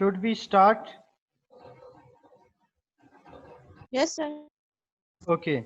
Should we start? Yes, sir. Okay.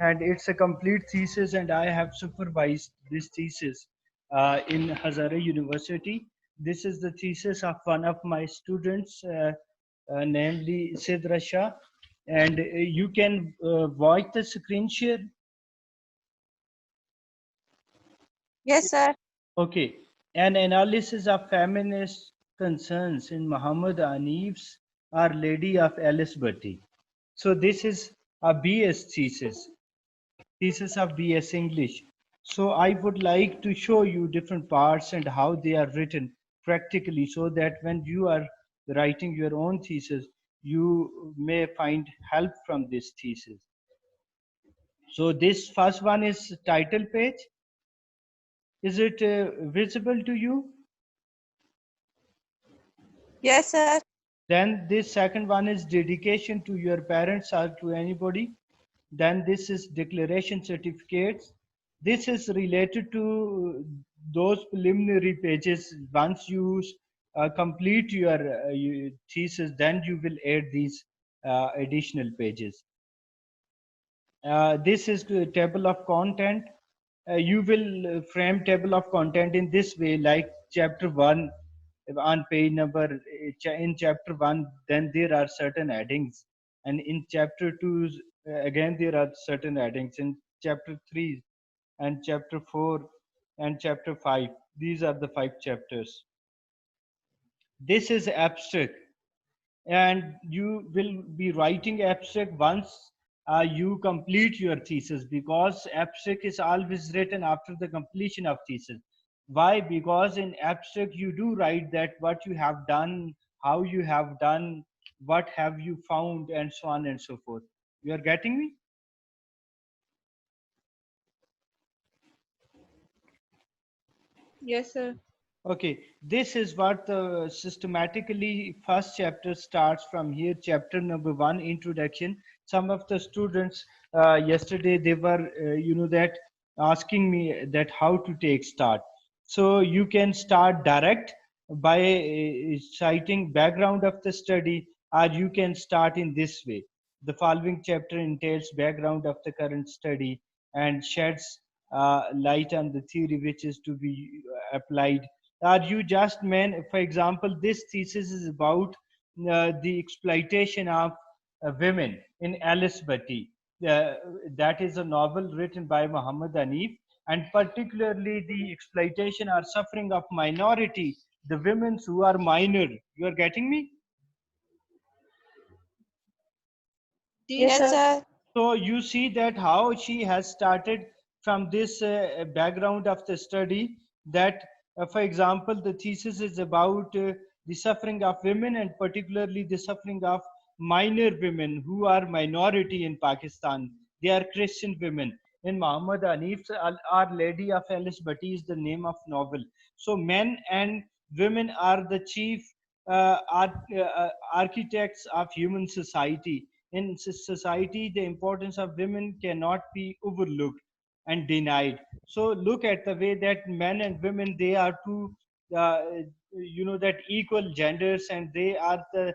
and it's a complete thesis and I have supervised this thesis in Hazare University. This is the thesis of one of my students, namely Sid Rasha, and you can watch the screen share. Yes, sir. Okay, an analysis of feminist concerns in Muhammad Hanif's Our Lady of Alisberty. So this is a BS thesis of BS English. So I would like to show you different parts and how they are written practically, so that when you are writing your own thesis, you may find help from this thesis. So this first one is title page. Is it visible to you? Yes, sir. Then this second one is dedication to your parents or to anybody. Then this is declaration certificates. This is related to those preliminary pages. Once you complete your thesis, then you will add these additional pages. This is the table of content. You will frame table of content in this way, like chapter 1 on page number, in chapter 1 then there are certain headings, and in chapter 2 again there are certain headings, in chapter 3 and chapter 4 and chapter 5. These are the 5 chapters. This is abstract, and you will be writing abstract once you complete your thesis, because abstract is always written after the completion of thesis. Why? Because in abstract you do write that what you have done, how you have done, what have you found, and so on and so forth. You are getting me? Yes, sir. Okay, this is what the systematically first chapter starts from here. Chapter number 1, introduction. Some of the students yesterday they were, that asking me that how to take start. So you can start direct by citing background of the study, or you can start in this way. The following chapter entails background of the current study and sheds light on the theory which is to be applied. Are you just men? For example, this thesis is about the exploitation of women in Alice Bhatti. That is a novel written by Muhammad Hanif, and particularly the exploitation or suffering of minority, the women who are minor. You are getting me? Yes, sir. So you see that how she has started from this background of the study, that, for example, the thesis is about the suffering of women, and particularly the suffering of minor women who are minority in Pakistan. They are Christian women. In Muhammad Hanif's Our Lady of Alice Bhatti is the name of novel. So men and women are the chief architects of human society. In society, the importance of women cannot be overlooked and denied. So look at the way that men and women, they are two uh, that equal genders, and they are the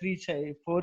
4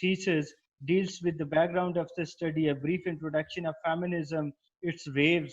thesis deals with the background of the study, a brief introduction of feminism, its waves,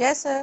Yes, sir.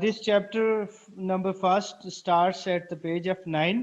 This chapter number first starts at the page of 9,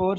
4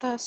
10.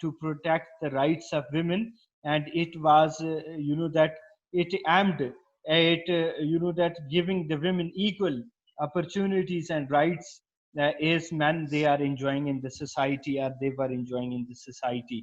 to protect the rights of women, and it was you know that it aimed at you know that giving the women equal opportunities and rights as men they are enjoying in the society, or they were enjoying in the society.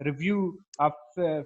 review of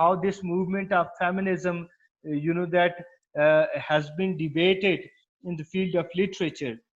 how this movement of feminism you know that has been debated in the field of literature,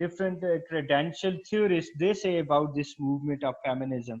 different credential theorists they say about this movement of feminism,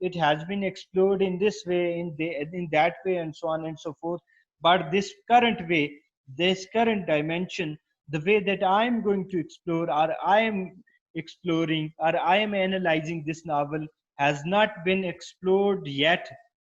it has been explored in this way, in that way, and so on and so forth. But this current way, this current dimension, the way that I am going to explore, or I am exploring, or I am analyzing this novel, has not been explored yet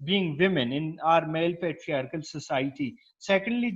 being women in our male patriarchal society. Secondly,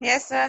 Yes, sir.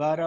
12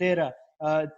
13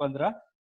15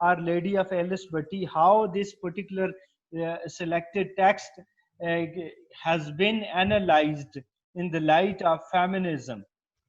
Our Lady of Alice Bhatti, how this particular selected text has been analyzed in the light of feminism.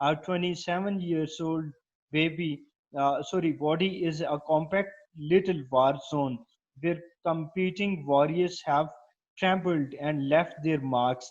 27 years old baby, sorry, body is a compact little war zone where competing warriors have trampled and left their marks.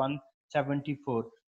174.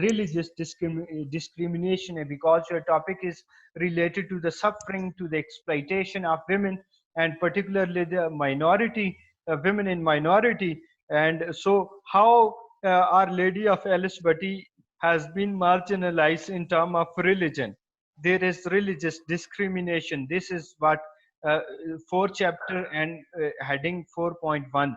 religious discrimination, because your topic is related to the suffering, to the exploitation of women, and particularly the minority, women in minority. And so how Our Lady of Alice Bhatti has been marginalized in terms of religion. There is religious discrimination. This is what fourth chapter and heading 4.1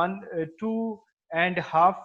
1-2.5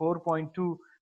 4.2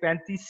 35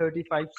35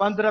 15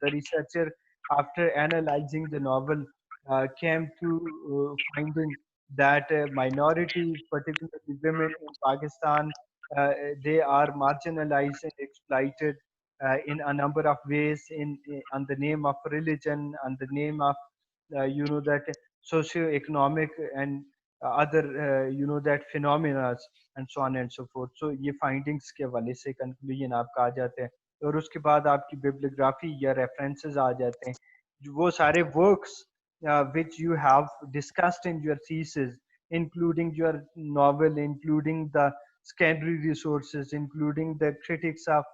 the researcher after analyzing the novel came to finding that minorities, particularly women in Pakistan, they are marginalized and exploited in a number of ways, on the name of religion, on the name of that socio-economic and other that phenomena and so on and so forth. So یہ findings کے حوالے سے conclusion آپ کا آ جاتے ہیں اور اس کے بعد آپ کی bibliography یا references آ جاتے ہیں وہ سارے works which you have discussed in your thesis, including your novel, including the secondary resources, including the critics of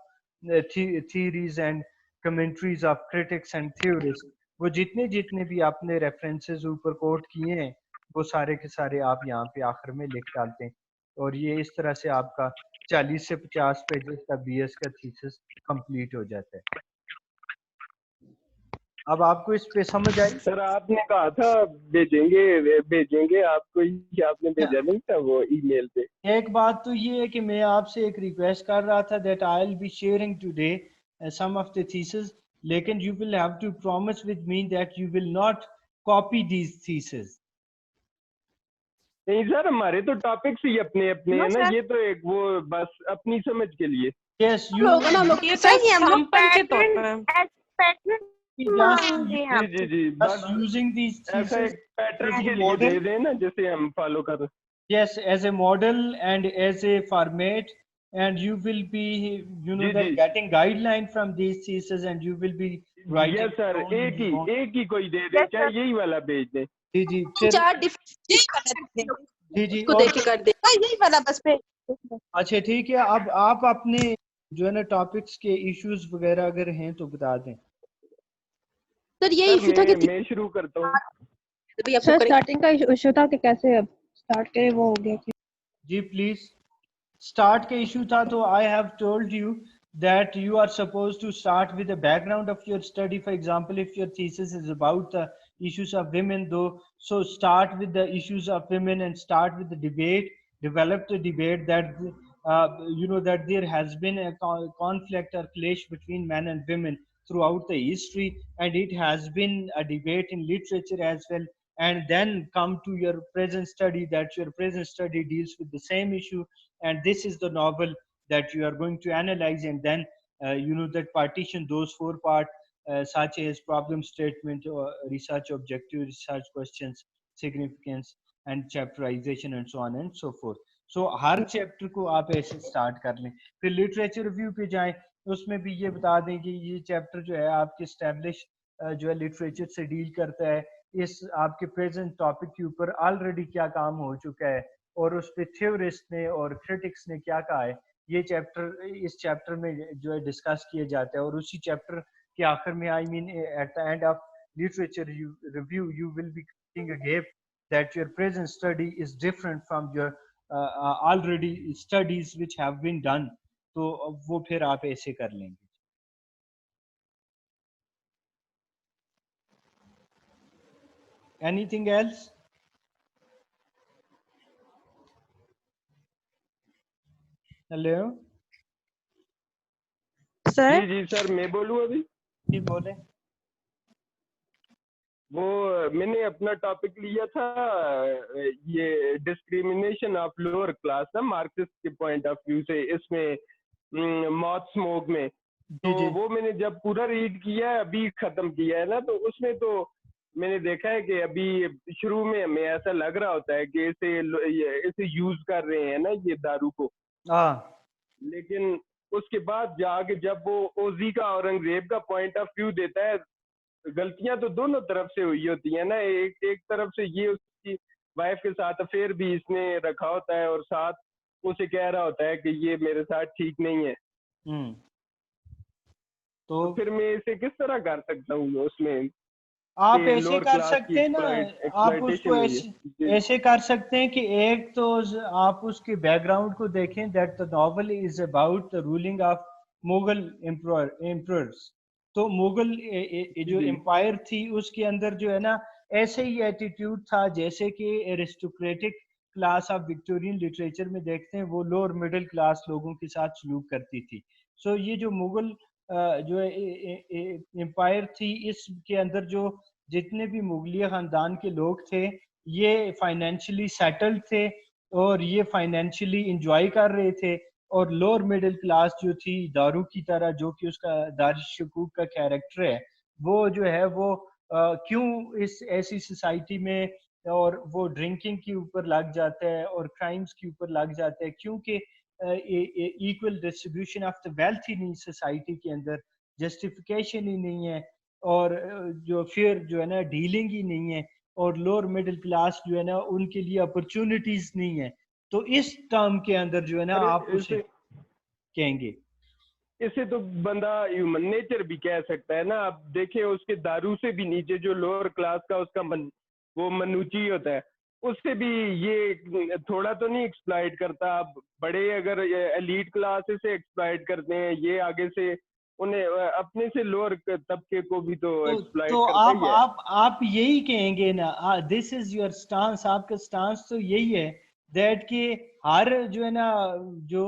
theories and commentaries of critics and theorists. وہ جتنے جتنے بھی آپ نے ریفرنسز اوپر کوٹ کیے ہیں وہ سارے کے سارے آپ یہاں پہ آخر میں لکھ ڈالتے ہیں اور یہ اس طرح سے آپ کا 40 سے 50 پیجز کا بی ایس کا تھیسس کمپلیٹ ہو جاتا ہے. اب آپ کو اس پہ سمجھ آئی؟ سر آپ نے کہا تھا بھیجیں گے آپ کو, آپ نے بھیجا نہیں تھا وہ ای میل پہ. ایک بات تو یہ ہے کہ میں آپ سے ایک ریکویسٹ کر رہا تھا that I'll be sharing today some of the thesis, لیکن you will have to promise with me that you will not copy these theses. نہیں سر, ہمارے تو ٹاپکس ہی اپنے اپنے ہیں نا, یہ تو ایک وہ بس اپنی سمجھ کے لیے. Yes, you جی جی just using these ایسا theses ایک پیٹرن as کے a لیے دے model. دیں نا جسے ہم فالو کر. Yes, as a model and as a format, and you will be that getting guideline from these theses and you will be writing. یس سر, ایک ہی کوئی دے دیں, چاہے یہی والا بھیج دیں. جی جی جی جی اچھا ٹھیک ہے. اب آپ اپنے جو ہے نا ٹاپکس کے ایشوز وغیرہ اگر ہیں تو بتا دیں. سر یہ ایشو تھا کہ میں شروع کرتا ہوں. سر اسٹارٹنگ کا ایشو تھا کہ کیسے اب اسٹارٹ کرے, وہ ہو گیا. جی پلیز. اسٹارٹ کا ایشو تھا تو I have told you that you are supposed to start with the background of your study. For example, if your thesis is about the issues of women, though, so start with the issues of women and start with the debate, develop the debate that that there has been a conflict or clash between men and women throughout the history, and it has been a debate in literature as well. And then come to your present study, that your present study deals with the same issue, and this is the novel that you are going to analyze, and then that partition those 4 parts such as problem statement, or research objective, research questions, significance, and chapterization, and so on and so forth. So Hare chapter کو آپ ایسے start کر لیں, پھر literature review پہ جائیں, اس میں بھی یہ بتا دیں کہ یہ چیپٹر جو ہے آپ کے اسٹیبلش جو ہے لٹریچر سے ڈیل کرتا ہے, اس آپ کے پریزنٹ ٹاپک کے اوپر آلریڈی کیا کام ہو چکا ہے اور اس پہ تھیورسٹ نے اور کریٹکس نے کیا کہا ہے, یہ چیپٹر اس چیپٹر میں جو ہے ڈسکس کیا جاتا ہے. اور اسی چیپٹر کے آخر میں I mean at the end of literature review you will be creating a gap that your present study is different from your already studies which have been done. تو وہ پھر آپ ایسے کر لیں گے. anything else? ہیلو جی جی سر, میں بولوں ابھی؟ جی بولیں. وہ میں نے اپنا ٹاپک لیا تھا یہ ڈسکریمنیشن آف لوور کلاس نا, مارکسسٹ کے پوائنٹ آف ویو سے, اس میں موت اسموک میں. تو وہ میں نے جب پورا ریڈ کیا ہے, ابھی ختم کیا ہے نا, تو اس میں تو میں نے دیکھا ہے کہ ابھی شروع میں ہمیں ایسا لگ رہا ہوتا ہے کہ اسے یوز کر رہے ہیں نا یہ دارو کو, لیکن اس کے بعد جا کے جب وہ اوزی کا اورنگزیب کا پوائنٹ آف ویو دیتا ہے, غلطیاں تو دونوں طرف سے ہوئی ہوتی ہیں نا. ایک طرف سے یہ اس کی وائف کے ساتھ افیئر بھی اس نے رکھا ہوتا ہے, اور ساتھ اسے کہہ رہا ہوتا ہے کہ یہ میرے ساتھ ٹھیک نہیں ہے. تو پھر میں اسے کس طرح کر سکتا ہوں اس میں؟ آپ ایسے کر سکتے ہیں نا, آپ اس کو ایسے کر سکتے ہیں کہ ایک تو آپ اس کے بیک گراؤنڈ کو دیکھیں, that the novel is about the ruling of Mughal emperors. تو مغل جو امپائر تھی اس کے اندر جو ہے نا ایسے ہی ایٹیٹیوڈ تھا جیسے کہ ایرسٹوکریٹک کلاس آف وکٹورین لٹریچر میں دیکھتے ہیں وہ لوور مڈل کلاس لوگوں کے ساتھ سلوک کرتی تھی. سو یہ جو مغل جو امپائر تھی, اس کے اندر جو جتنے بھی مغلیہ خاندان کے لوگ تھے یہ فائنینشلی سیٹلڈ تھے اور یہ فائنینشلی انجوائے کر رہے تھے, اور لوور مڈل کلاس جو تھی دارو کی طرح, جو کہ اس کا دارالشکوک کا کیریکٹر ہے, وہ جو ہے وہ کیوں اس ایسی سوسائٹی میں اور وہ ڈرنکنگ کے اوپر لگ جاتا ہے اور کرائمز کے اوپر لگ جاتا ہے, کیونکہ equal distribution of the wealth he نہیں سوسائٹی کے اندر, جسٹیفیکیشن ہی نہیں ہے, اور جو پھر جو ہے نا ڈیلنگ ہی نہیں ہے, اور لوور مڈل کلاس جو ہے نا ان کے لیے اپرچونٹیز نہیں ہے. تو اس ٹرم کے اندر جو ہے نا آپ اسے کہیں گے, اسے تو بندہ ہیومن نیچر بھی کہہ سکتا ہے نا. آپ دیکھیں اس کے دارو سے بھی نیچے جو لوور کلاس کا اس کا وہ منوچی ہوتا ہے, اس سے بھی یہ تھوڑا تو نہیں ایکسپلائٹ کرتا. اب بڑے اگر ایلیٹ کلاس سے ایکسپلائٹ کرتے ہیں, یہ آگے سے انہیں اپنے سے لوور طبقے کو بھی تو ایکسپلائٹ تو کرتا ہی ہے. آپ یہی کہیں گے نا, دس از یور سٹانس, آپ کا سٹانس تو یہی ہے دیٹ کہ ہر جو ہے نا جو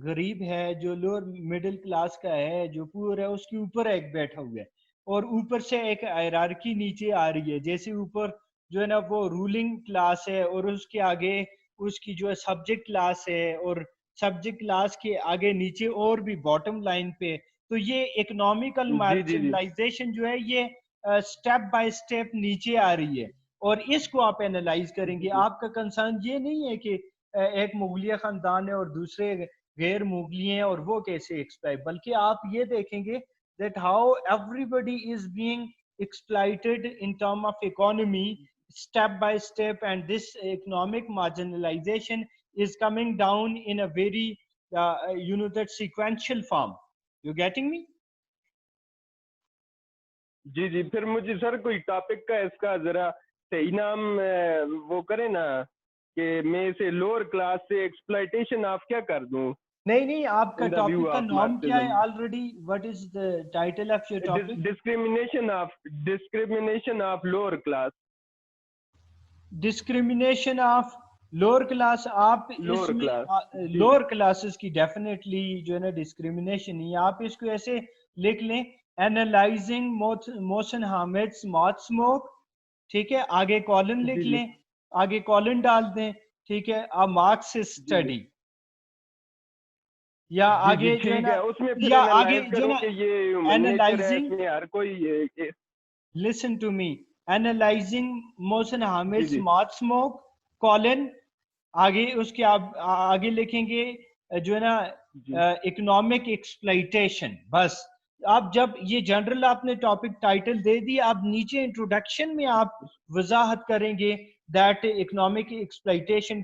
غریب ہے, جو لوور مڈل کلاس کا ہے, جو پور ہے, اس کے اوپر ایک بیٹھا ہوا ہے, اور اوپر سے ایک ہائرارکی نیچے آ رہی ہے. جیسے اوپر جو ہے نا وہ رولنگ کلاس ہے, اور اس کے آگے اس کی جو ہے سبجیکٹ کلاس ہے, اور سبجیکٹ کلاس کے آگے نیچے اور بھی باٹم لائن پہ. تو یہ اکنامیکل مارجنلائزیشن جو ہے یہ سٹیپ بائی سٹیپ نیچے آ رہی ہے, اور اس کو آپ اینالائز کریں گے. آپ کا کنسرن یہ نہیں ہے کہ ایک مغلیہ خاندان ہے اور دوسرے غیر مغلی ہیں اور وہ کیسے ایکسپلائٹ, بلکہ آپ یہ دیکھیں گے that how everybody is being exploited in term of economy step by step, and this economic marginalization is coming down in a very that sequential form. You getting me? جی جی. پھر مجھے سر کوئی ٹاپک کا اس کا ذرا صحیح نام وہ کریں نا, کہ میں سے لوور کلاس سے ایکسپلائٹیشن آپ کیا کر دوں. نہیں, آپ کا ٹاپک کا نام کیا ہے already? what is the title of your topic? Discrimination of lower class. Discrimination of lower class. آپ اس میں لوور کلاسز کی ڈیفینیٹلی جو ہے نا ڈسکریمنیشن نہیں. آپ اس کو ایسے لکھ لیں, analysing Mohsin Hamid's Moth smoke, ٹھیک ہے, آگے کالن لکھ لیں, آگے کالن ڈال دیں, ٹھیک ہے, a Marxist study, یا آگے جو ہے نا, یا آگے جو ہے نا اینالائزنگ, ہر کوئی listen to me, analyzing Mohsin Hamid's Moth Smoke, colon, آگے اس کے آپ آگے لکھیں گے جو ہے نا اکنامک ایکسپلائٹیشن. بس آپ جب یہ جنرل آپ نے ٹاپک ٹائٹل دے دی, آپ نیچے انٹروڈکشن میں آپ وضاحت کریں گے دیٹ اکنامک ایکسپلائٹیشن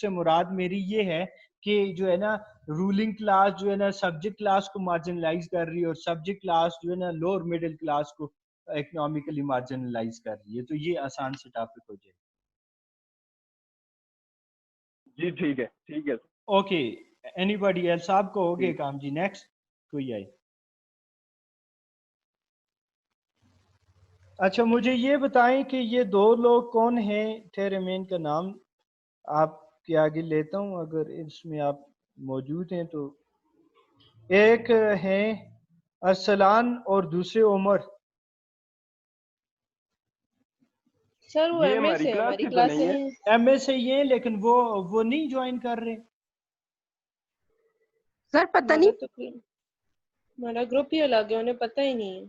سے مراد میری یہ ہے کہ جو ہے نا رولنگ کلاس جو ہے نا سبجیکٹ کلاس کو مارجنلائز کر رہی ہے, اور سبجیکٹ کلاس جو ہے نا لوور مڈل کلاس کو اکنامکلی مارجنلائز کر رہی ہے. تو یہ آسان سے ٹاپک ہو جائے. جی ٹھیک ہے, ٹھیک ہے. Okay, anybody else? آپ کو ہو گئے کام جی. نیکسٹ کوئی آئے. اچھا مجھے یہ بتائیں کہ یہ دو لوگ کون ہیں؟ ٹھہرے میں ان کا نام آپ کے آگے لیتا ہوں اگر اس میں آپ موجود ہیں تو. ایک ہیں ارسلان اور دوسرے عمر. سر وہ ایم اے سے ہماری کلاس سے ہیں. ایم اے سے ہی ہیں لیکن وہ نہیں جوائن کر رہے. سر پتہ نہیں, ہمارا گروپ ہی الگ ہے, انہیں پتہ ہی نہیں ہے.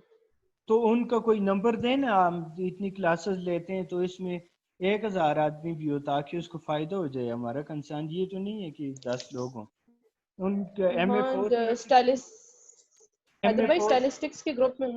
تو ان کا کوئی نمبر دیں نا, ہم اتنی کلاسز لیتے ہیں تو اس میں 1000 آدمی بھی ہو تاکہ اس کو فائدہ ہو جائے. ہمارا کنسرن یہ تو نہیں ہے کہ 10 لوگ ہوں. ان کا ایم اے اسٹیٹسٹکس کے گروپ میں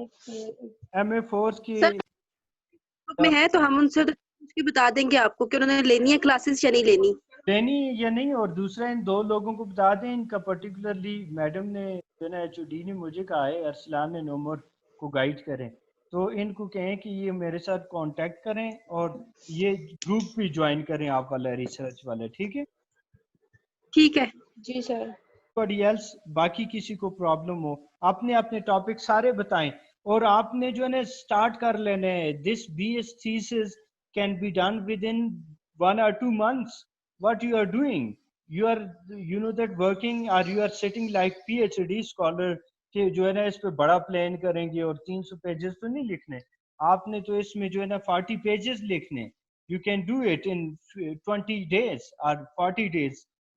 ایم اے فورس کی گروپ میں ہے تو ہم ان سے پوچھ کے بتا دیں گے آپ کو کہ انہوں نے لینی ہے کلاسز یا نہیں لینی. لینی یا نہیں. اور دوسرا ان دو لوگوں کو بتا دیں, ان کا پرٹیکولرلی میڈم نے جو نا ایچ او ڈی نے مجھے کہا ہے ارسلان اینڈ عمر کو گائیڈ کریں, تو ان کو کہیں کہ یہ میرے ساتھ کانٹیکٹ کریں اور یہ گروپ بھی جوائن کریں آپ والا ریسرچ والا. ٹھیک ہے, ٹھیک ہے جی سر. Anybody else? باقی کسی کو پرابلم ہو اپنے اپنے ٹاپک سارے بتائیں, اور آپ نے جو ہے نا سٹارٹ کر لینا ہے. This B S thesis can be done within 1 or 2 months. What you are doing, you are that working, or you are sitting like PhD scholar کہ جو ہے نا اس پہ بڑا پلان کریں گے اور 300 پیجز تو نہیں لکھنے آپ نے, تو اس میں جو ہے نا 40 پیجز لکھنے. You can do it in 20 days or 40 days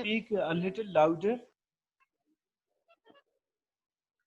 speak a little louder?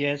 yes,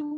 2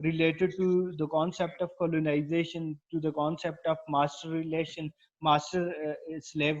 related to the concept of colonization, to the concept of master relation, master slave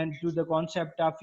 and to the concept of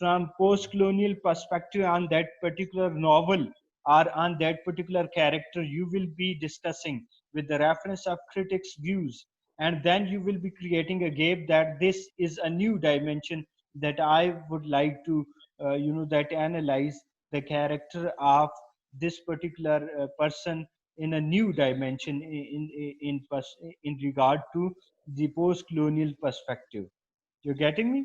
from post-colonial perspective on that particular novel or on that particular character you will be discussing with the reference of critics' views, and then you will be creating a gap that this is a new dimension that I would like to that analyze the character of this particular person in a new dimension in regard to the post-colonial perspective. You're getting me?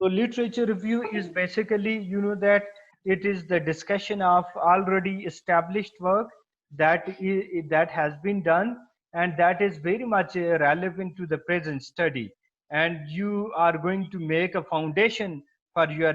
So literature review is basically, that it is the discussion of already established work that has been done, and that is very much relevant to the present study, and you are going to make a foundation for your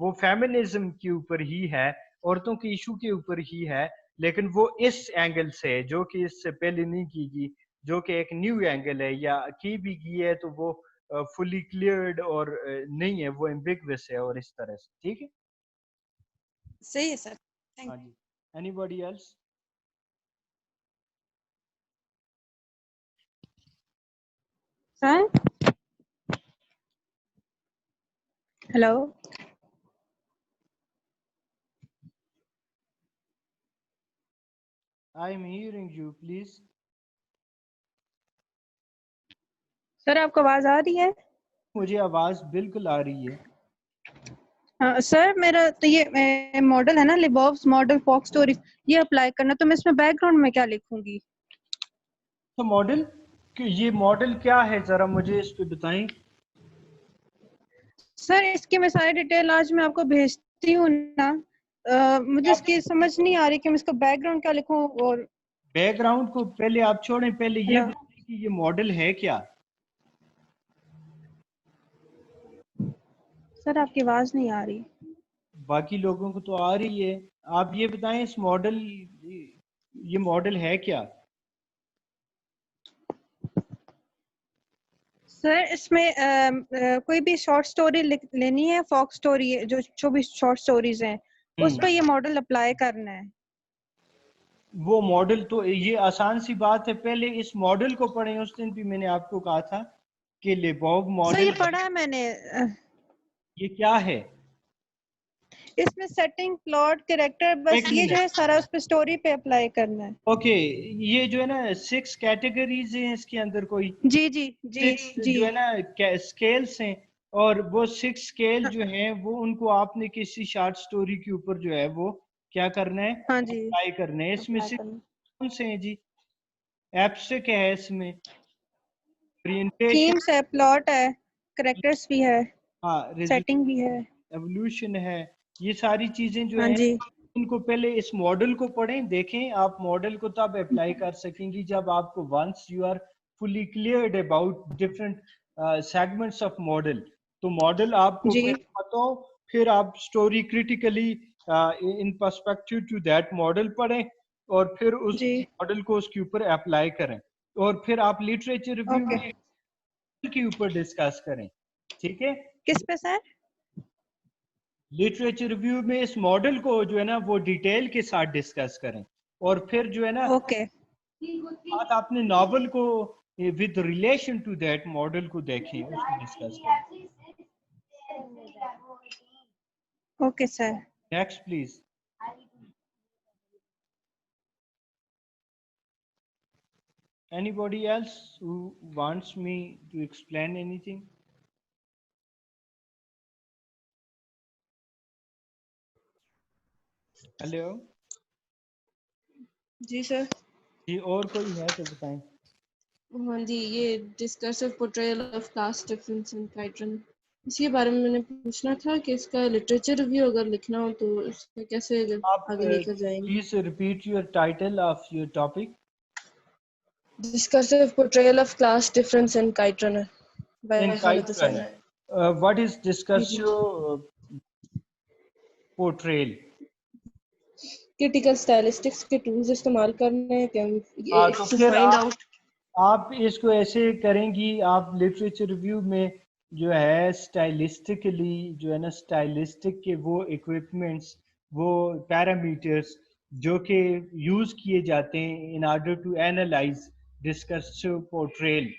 وہ feminism کے اوپر ہی ہے, عورتوں کے issue کے اوپر ہی ہے, لیکن وہ اس اینگل سے ہے جو کہ اس سے پہلے نہیں کی گئی, جو کہ ایک نیو اینگل ہے, یا کی بھی گئی ہے تو وہ فلی کلیئرڈ اور نہیں ہے, وہ ایمبیگوس ہے اور اس طرح سے. ٹھیک ہے, صحیح ہے سر. ہاں جی. Anybody else? Sir hello. I am hearing you, please. Sir آپ کو آواز آ رہی ہے؟ مجھے آواز بالکل آ رہی ہے. سر میرا تو یہ ماڈل ہے نا, لیبوفس ماڈل فاکس اسٹوری, یہ اپلائی کرنا, تو میں اس میں بیک گراؤنڈ میں کیا لکھوں گی؟ تو ماڈل, یہ ماڈل کیا ہے ذرا مجھے اس پہ بتائیں. سر اس کی میں ساری ڈیٹیل آج میں آپ کو بھیجتی ہوں نا. مجھے اس کی سمجھ نہیں آ رہی کہ میں اس کا بیک گراؤنڈ کیا لکھوں. اور بیک گراؤنڈ کو پہلے آپ چھوڑیں, پہلے یہ بتائیں کہ یہ ماڈل ہے کیا. سر آپ کی آواز نہیں آ رہی. باقی لوگوں کو تو آ رہی ہے, آپ یہ بتائیں اس ماڈل, یہ ماڈل ہے کیا. سر اس میں کوئی بھی شارٹ سٹوری لینی ہے, فاکس سٹوری, جو بھی شارٹ سٹوریز ہیں اس پہ یہ ماڈل اپلائی کرنا ہے. وہ ماڈل تو یہ آسان سی بات ہے, پہلے اس ماڈل کو پڑھیں. اس دن بھی میں نے آپ کو کہا تھا کہ لیبوف سر ماڈل یہ پڑھا ہے میں نے. یہ کیا ہے. اس میں سیٹنگ, پلاٹ, کریکٹر, بس یہ جو ہے سارا اس پہ سٹوری پہ اپلائی کرنا ہے. اوکے, یہ جو ہے نا 6 کیٹیگریز ہیں اس کے اندر, کوئی جی جی جی 6 جی جو ہے نا اسکیلس ہیں, اور وہ 6 اسکیل جو ہیں وہ ان کو آپ نے کسی شارٹ سٹوری کے اوپر جو ہے وہ کیا کرنا ہے, ہاں جی اپلائی کرنا ہے. اس میں سے کون سے ہیں جی. ایبسٹریکٹ ہے, اس میں تھیمس ہے, پلاٹ ہے, کریکٹرز بھی ہے, ہاں, سیٹنگ بھی ہے, ایوولوشن ہے, یہ ساری چیزیں جو ہاں ہیں جی. ان کو پہلے اس ماڈل کو پڑھیں. دیکھیں آپ ماڈل کو تب اپلائی کر سکیں گی جب آپ کو once you are fully cleared about different segments of model. تو ماڈل آپ کو جی پہلے پتہ ہو, پھر آپ story critically in perspective to that model پڑھیں, اور پھر اس جی ماڈل کو اس کے اوپر اپلائی کریں, اور پھر آپ لٹریچر ریویو اوکے. میں کے اوپر ڈسکس کریں. ٹھیک ہے, کس پہ سر؟ لٹریچر ریویو میں اس ماڈل کو جو ہے نا وہ ڈیٹیل کے ساتھ ڈسکس کریں, اور پھر جو ہے نا اوکے آپ اپنے ناول کو with relation to that model کو دیکھیں, اس کو ڈسکس کریں. Okay sir. Next please. Anybody else who wants me to explain anything? Hello? جی سر. جی, اور کوئی ہے تو بتائیں. ہاں جی, یہ discursive portrayal of class difference in pattern, اس کے بارے میں نے پوچھنا تھا کہ اس کا لٹریچر ریویو اگر لکھنا ہو تو اس میں کیسے آپ آگے لے کر جائیں گے. Please repeat your title of your topic. Discursive portrayal of class difference in Kite Runner by in Khaled Kite Runner, Hosseini. what is جی جی, discursio portrayal? کرٹیکل اسٹائلسٹکس کے ٹولز استعمال کرنے ہیں تو ٹو پھر فائنڈ آؤٹ. آپ اس کو ایسے کریں گی, آپ لٹریچر ریویو میں جو ہے اسٹائلسٹکلی جو ہے نا اسٹائلسٹک کے وہ اکوپمنٹس, وہ پیرامیٹرس جو کہ یوز کیے جاتے ہیں in order to analyze discursive portrayal,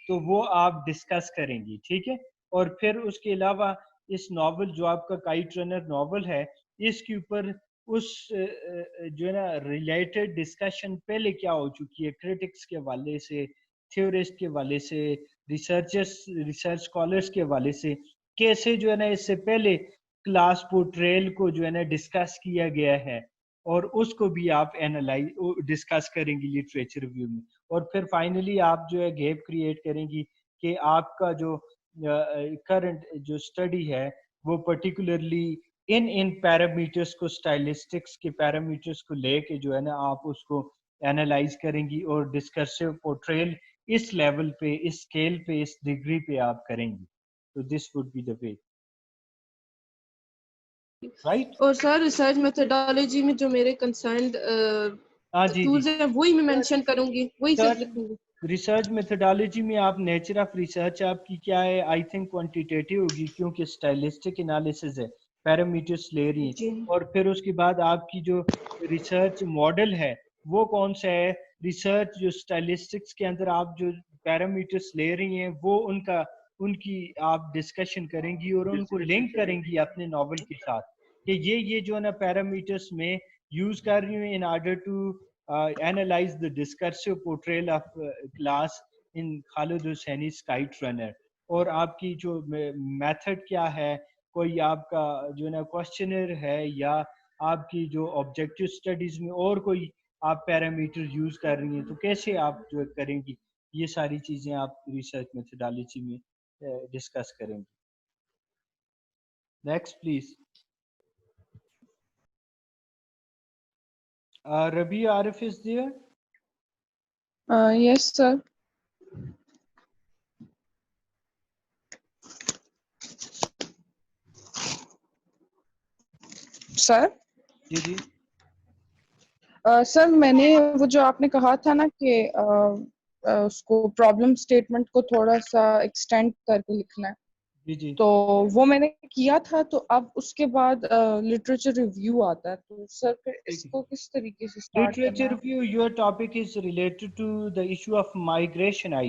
تو وہ آپ ڈسکس کریں گی. ٹھیک ہے, اور پھر اس کے علاوہ اس ناول جو آپ کا کائٹ رنر ناول ہے, اس کے اوپر اس جو ہے نا ریلیٹڈ ڈسکشن پہلے کیا ہو چکی ہے, کریٹکس کے حوالے سے, تھیورسٹ کے حوالے سے, ریسرچ اسکالرس کے حوالے سے, کیسے جو ہے نا اس سے پہلے کلاس پورٹریل کو جو ہے نا ڈسکس کیا گیا ہے, اور اس کو بھی آپ ڈسکس کریں گی لٹریچر ریویو میں. اور پھر فائنلی آپ جو ہے گیپ کریٹ کریں گی کہ آپ کا جو کرنٹ جو اسٹڈی ہے وہ پرٹیکولرلی ان پیرامیٹرس کو, اسٹائلسٹکس کے پیرامیٹرس کو لے کے جو ہے نا آپ اس کو اینالائز کریں گی, اور ڈسکرسو پورٹریل اس لیول پہ, اس اسکیل پہ, اس ڈگری پہ آپ کریں گی. تو this would be the way. right? اور سر ریسرچ میتھڈالوجی میں جو میرے کنسرنڈ ہاں جی ٹولز ہیں وہی میں مینشن کروں گی, وہی صرف لکھوں گی. ریسرچ میتھڈالوجی میں آپ نیچر آف ریسرچ آپ کی کیا ہے, آئی تھنک کوانٹیٹیو ہوگی کیونکہ اسٹائلسٹک انالیسز ہے, پیرامیٹرس لے رہی ہیں, جی اور پھر اس کے بعد آپ کی جو ریسرچ ماڈل ہے وہ کون سا ہے. ریسرچ جو اسٹائلسٹکس کے اندر آپ جو پیرامیٹرس لے رہی ہیں وہ ان کی آپ ڈسکشن کریں گی اور ان کو لنک کریں گی اپنے ناول کے ساتھ کہ یہ جو ہے نا پیرامیٹرس میں یوز کر رہی ہوں in order to analyze the discursive portrayal of class in Khalid Hosseini's Kite Runner. اور آپ کی جو میتھڈ کیا ہے, کوئی آپ کا جو ہے نا کوشچنر ہے یا آپ کی جو آبجیکٹیو اسٹڈیز میں اور کوئی آپ پیرامیٹر یوز کر رہی ہیں تو کیسے آپ جو کریں گی, یہ ساری چیزیں آپ ریسرچ میتھڈالوجی میں ڈسکس کریں گی. Next please. Rabi Arif is there? Yes, sir. Sir? جی جی. سر میں نے وہ جو آپ نے کہا تھا نا کہ اس کو پرابلم اسٹیٹمنٹ کو تھوڑا سا ایکسٹینڈ کر کے لکھنا ہے, جی جی. تو وہ میں نے کیا تھا, تو اب اس کے بعد لٹریچر ریویو آتا ہے, تو سر پھر اس کو کس طریقے سے اسٹارٹ کرنا Literature ہے؟ review, your topic is related to the issue of migration, I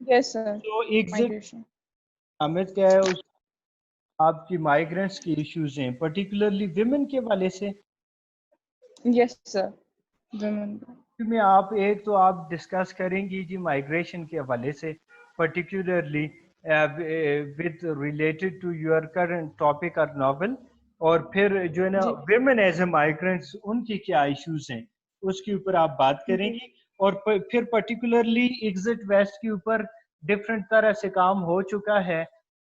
yes sir, So exit migration. Hamid کیا ہے اس آپ کی مائگرینٹس کی ایشوز ہیں پرٹیکولرلی ویمن کے والے سے یس سر, ویمن. میں آپ ایک تو آپ ڈسکس کریں گی جی مائگریشن کے حوالے سے particularly with related to your current topic or novel, اور پھر جو ہے نا ویمن ایز اے مائگرینٹس ان کی کیا ایشوز ہیں اس کے اوپر آپ بات کریں گی, اور پھر پرٹیکولرلی ایگزٹ ویسٹ کے اوپر ڈفرینٹ طرح سے کام ہو چکا ہے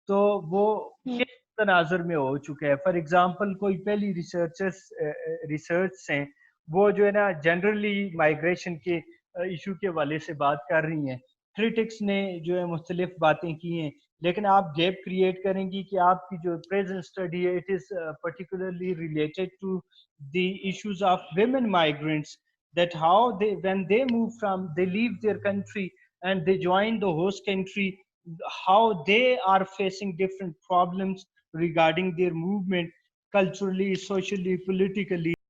تو وہ کس تناظر میں ہو چکا ہے. فار ایگزامپل کوئی پہلی ریسرچ ہیں وہ جو ہے نا جنرلی مائگریشن کے ایشو کے حوالے سے بات کر رہی ہیں, کریٹکس نے جو ہے مختلف باتیں کی ہیں, لیکن آپ گیپ کریٹ کریں گی کہ آپ کی جو پریزنٹ اسٹڈی ہے it is particularly related to the issues of women migrants, that how when they move from, they leave their country and they join the host country, how they are facing different problems regarding their movement culturally, socially, politically.